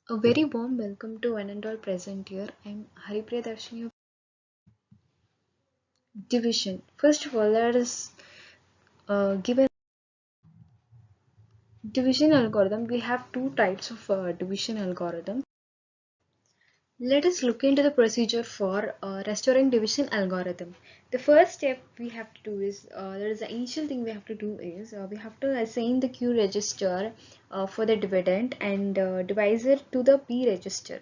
A very warm welcome to one and all present here. I'm Hari Priyadharshini of Division. First of all, let us give a division algorithm. We have two types of division algorithm. Let us look into the procedure for restoring division algorithm. The first step we have to do is, that is the initial thing we have to do is, we have to assign the Q register for the dividend and divisor to the P register.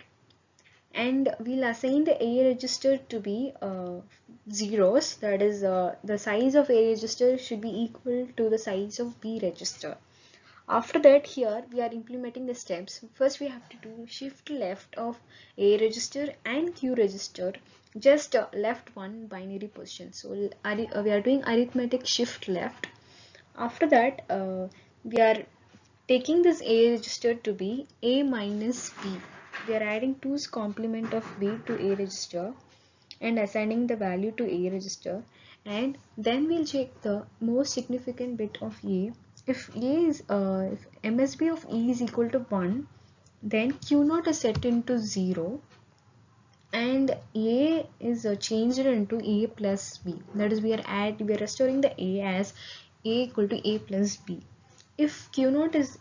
And we'll assign the A register to be zeros, that is the size of A register should be equal to the size of B register. After that, here we are implementing the steps. First we have to do shift left of A register and Q register, just left one binary position. So we are doing arithmetic shift left. After that, we are taking this A register to be A minus B. We are adding 2's complement of B to A register and assigning the value to A register, and then we'll check the most significant bit of A. If MSB of E is equal to 1, then Q0 is set into 0 and A is changed into A plus B. That is, we are restoring the A as A equal to A plus B. If Q0 is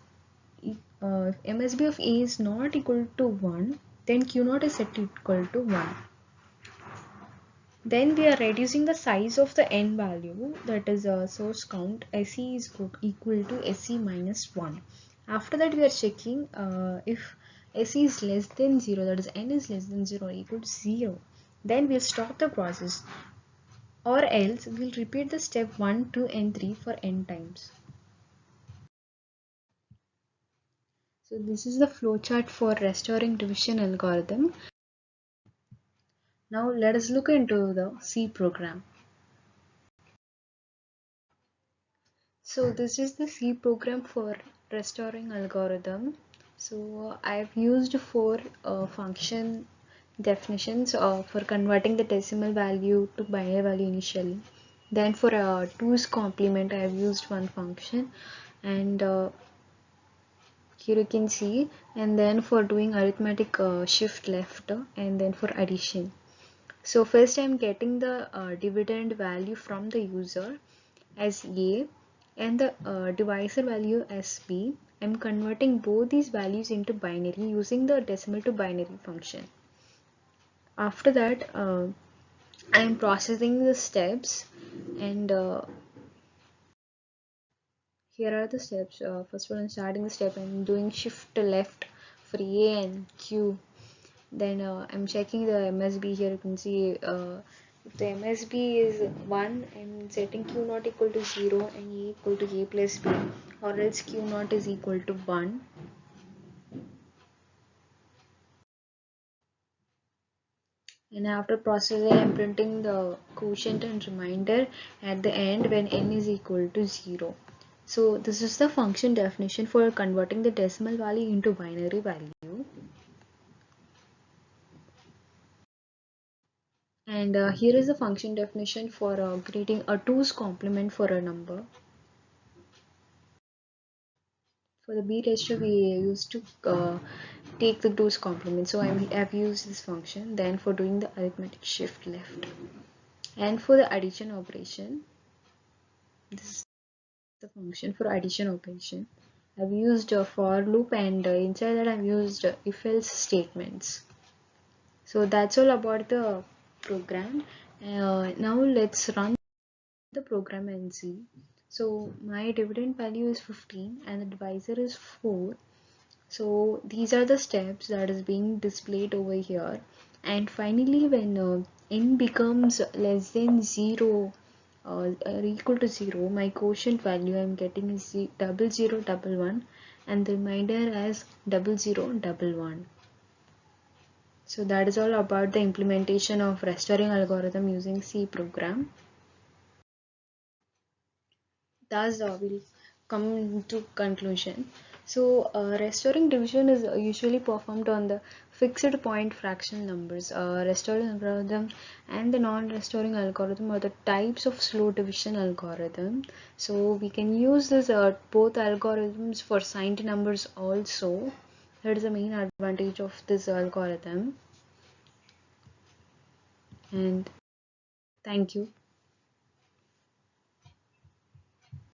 if MSB of A is not equal to 1, then Q0 is set to equal to 1. Then we are reducing the size of the n value, that is a source count. SE is equal to SE minus 1. After that we are checking if SE is less than 0, that is n is less than 0 or equal to 0. Then we'll stop the process, or else we'll repeat the step 1, 2 and 3 for n times. So this is the flowchart for restoring division algorithm. Now let us look into the C program. So this is the C program for restoring algorithm. So I've used four function definitions for converting the decimal value to binary value initially. Then for 2's complement I have used one function, and here you can see, and then for doing arithmetic shift left, and then for addition. So first I'm getting the dividend value from the user as A and the divisor value as B. I'm converting both these values into binary using the decimal to binary function. After that, I'm processing the steps, and here are the steps. First of all, I'm starting the step and doing shift left for A and Q. Then I'm checking the MSB. Here you can see if the MSB is 1, I'm setting Q not equal to 0 and A equal to A plus B, or else Q not is equal to 1. And after processing, I'm printing the quotient and remainder at the end when n is equal to 0. So this is the function definition for converting the decimal value into binary value. And here is the function definition for creating a 2's complement for a number. For the B register, we used to take the 2's complement. So I have used this function. Then for doing the arithmetic shift left. And for the addition operation, this is the function for addition operation. I've used a for loop, and inside that I've used if else statements. So that's all about the program. Now let's run the program and see. So my dividend value is 15 and the divisor is 4. So these are the steps that is being displayed over here, and finally when n becomes less than 0 or equal to 0, my quotient value I'm getting is 0011 and the remainder as 0011. So that is all about the implementation of restoring algorithm using C program. Thus we'll come to conclusion. So restoring division is usually performed on the fixed point fraction numbers. Restoring algorithm and the non-restoring algorithm are the types of slow division algorithm. So we can use this both algorithms for signed numbers also. That is the main advantage of this algorithm. And thank you.